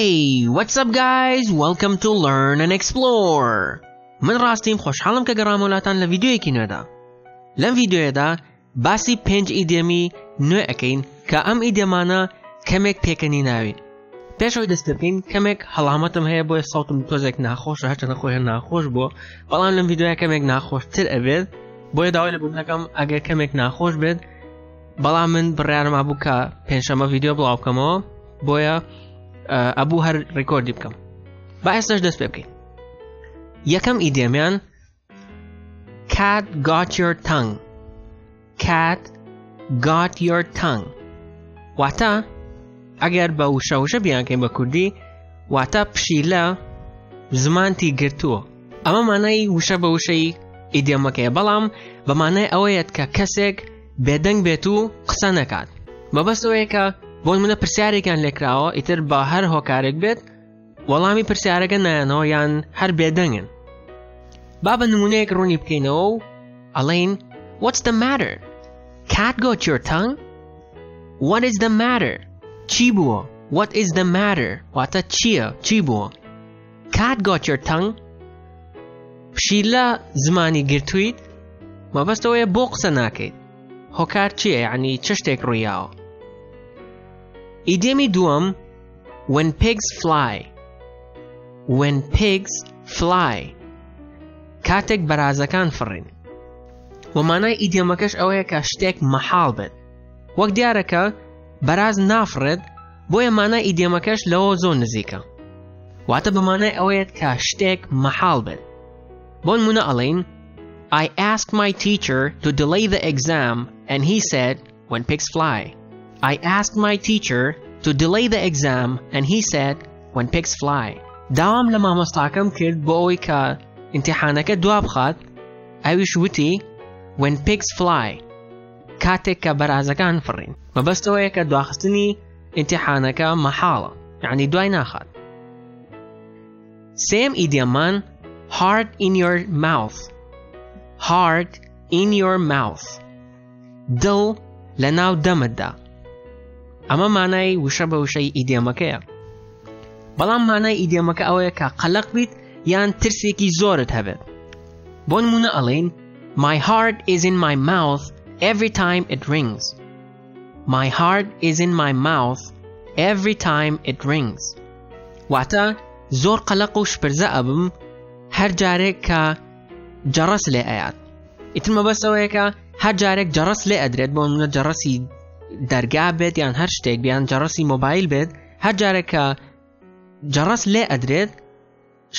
Hey, what's up guys? Welcome to Learn and Explore. من راستیم خوشحالم که گرامولاتان لویدیویکی نودا. لم ویدیو دا باسی 5 ایدیمی نو اکین که ام ایدیمانا کمک پیکنی ناوین. پیشوی دست بکین کمک حلامتم هیا بوی صوتم توزک ناخوش و هرچه نخوش ناخوش بو. بلان لم ویدیو کمک ناخوش تر ابید. بوی داوی لبون نکم اگر کمک ناخوش بید. بلان من برایرم ابو که پنجشنبه ویدیو بلاو کمو بویا ابو هر ریکوردی بکم. با استش دست بکین. یکم ایدیمیان Cat got your tongue. Cat got your tongue. واتا اگر با وشوشه بیان که با کردی واتا پشیلا زمانتی گرتو. اما معنی وشه با وشه ایدیما که بلام با معنی اوید که کسک بدنگ بیتو قصه نکد. ما بس اوید که بون من پرسیاری کن لکراو ایتر با هر هوکارک بید ولامی پرسیاری کن نانو یان هر بدنگن. بابا نمونه یک رونی بکینو Alain, what's the matter? Cat got your tongue? What is the matter? Chibuo, what is the matter? Wata chia, chibuo. Cat got your tongue? Pshila zmani girtuit? Ma bas to ya boqsa nakid. Hokar chia, yani chashtek ruyao. Idemi duam, when pigs fly. When pigs fly. كاتك برازكان فرين ومعنى إيديمكش أوه كاشتك محال بد وقت ديارك براز نافرد بويا معنى إيديمكش لو زون نزيكا وعطا بمعنى أوه كاشتك محال بد بون منا ألين I asked my teacher to delay the exam and he said when pigs fly. I asked my teacher to delay the exam and he said when pigs fly. داوام لما مستاكم كرد بوي كا امتحانك دواب خاد اويش وتي when pigs fly كاتك كبرازكان فرين ما بس تويك دواخستني امتحانك محالة يعني دواي ناخد same idioman hard in your mouth hard in your mouth دل لناو دمدا اما معناي وشبه وشي idiomakaya بلان معناي idiomakا اويك قلق بيت یان ترسێکی زۆرت هەبێت. بۆ نمونە ئەڵێن My heart is in my mouth every time it rings. My heart is in my mouth every time it rings. واتە زۆر قەلق و شپرزە ئەبم هەر جارێک کە جەڕەس لێ ئەیات. ئیتر مەبەستەوەیە کە هەر جارێک جەڕەس لێ ئەدرێت بۆ نمونە جەڕەسی دەرگا بێت یان هەر شتێک بیان جەڕەسی مۆبایل بێت هەر جارێک کە جەڕەس لێ ئەدرێت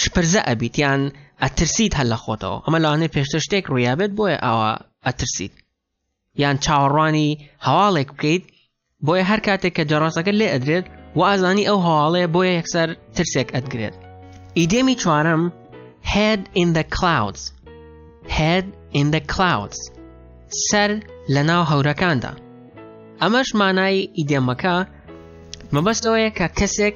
شپرزە ئەبیت یان ئەترسیت هەر لە خۆتەوە ئەمە لەوانەیە پێشتر شتێک ڕوویابێت بۆیە ئەوە ئەترسیت یان چاوەڕوانی هەواڵێک بکەیت بۆیە هەر کاتێک کە جەڕەسەکە لێ ئەدرێت و ئازانی ئەو هەواڵەیە بۆیە یەکسەر ترسێک ئەدگرێت. ئیدێمی چوارەم head in the clouds. head in the clouds سەر لەناو هەورەکاندا. ئەمەش مانای ئیدێمەکە مەبەستەوەیە کە کەسێک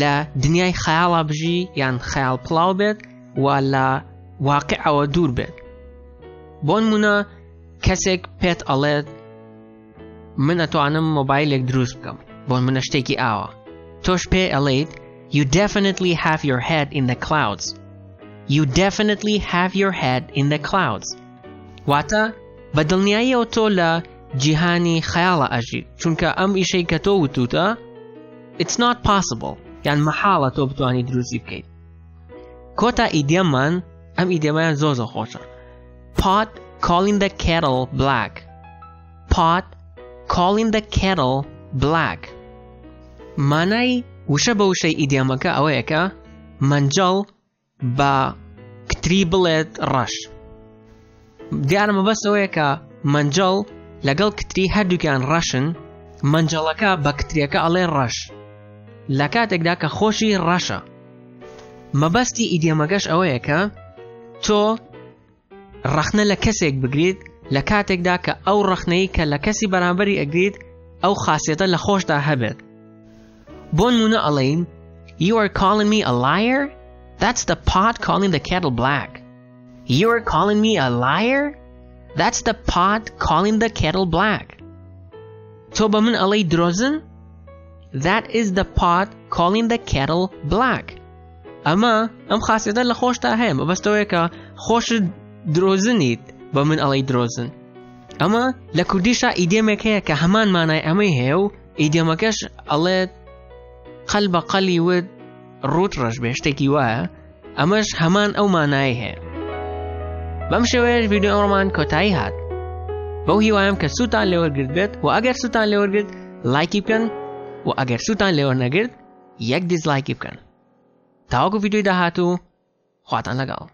لا دنیای خیاڵا بژی یان خیاڵ پڵاو بێت و لە واقعەوە دوور بێت. بۆ نمونە کەسێک پێت ئەڵێت من ئەتوانم مۆبایلێک دروست بکەم بۆ نمونە شتێکی ئاوە تۆش پێ ئەڵێیت You definitely have your head in the clouds. You definitely have your head in the clouds. واتە بە دڵنیاییەوە تۆ لە جیهانی خەیاڵە ئەژیت چونکە ئەم ئیشەی کە تۆ وتوتە It's not possible. یان محاڵە تۆ بتوانی دروستی بکەیت. کۆتا ئیدیەممان ئەم ئیدیەمەیان زۆر خۆشە. Pot calling the kettle black. Pot calling the kettle black. مانای وشە بە وشەی ئیدیەمەکە ئەوەیە کە مەنجەڵ بە کتری بڵێت ڕەش. دیارە مەبەست ئەوەیە کە مەنجەڵ لەگەڵ کتری هەردووکیان ڕەشن مەنجەڵەکە بە کتریەکە ئەڵێ ڕەش. لە کاتێکدا کە خۆشی ڕەشە. مەبەستی ئیدیەمەکەش ئەوەیە کە تۆ ڕەخنە لە کەسێک بگریت لە کاتێکدا کە ئەو ڕەخنەی کە لە کەسی بەرامبەری ئەگریت ئەو خاصیەتە لە خۆشدا هەبێت. بۆ نمونە ئەڵێن You are calling me a liar? That's the pot calling the kettle black. You are calling me a liar? That's the pot calling the kettle black. تۆ بە من ئەڵێی درۆزن؟ that is the pot calling the kettle black. أما أم خاصية لخوش تاهم بس تويكا خوش دروزنيت بمن علي دروزن. أما لكوديشا إيديمك هي كهمان معناي أمي هيو إيديمكش على قلب قلي ود روت رش بيشتكي واه أمش همان أو معناي هي. بمشوير فيديو أورمان كتاي هات. بوهي وايم كسوتان لور جرد وأجر سوتان لور جرد لايك يبكن وأجر سوتان لور نجرد يك ديسلايك يبكن. تاوكو فيديو ده هاتو خواتان لگاو.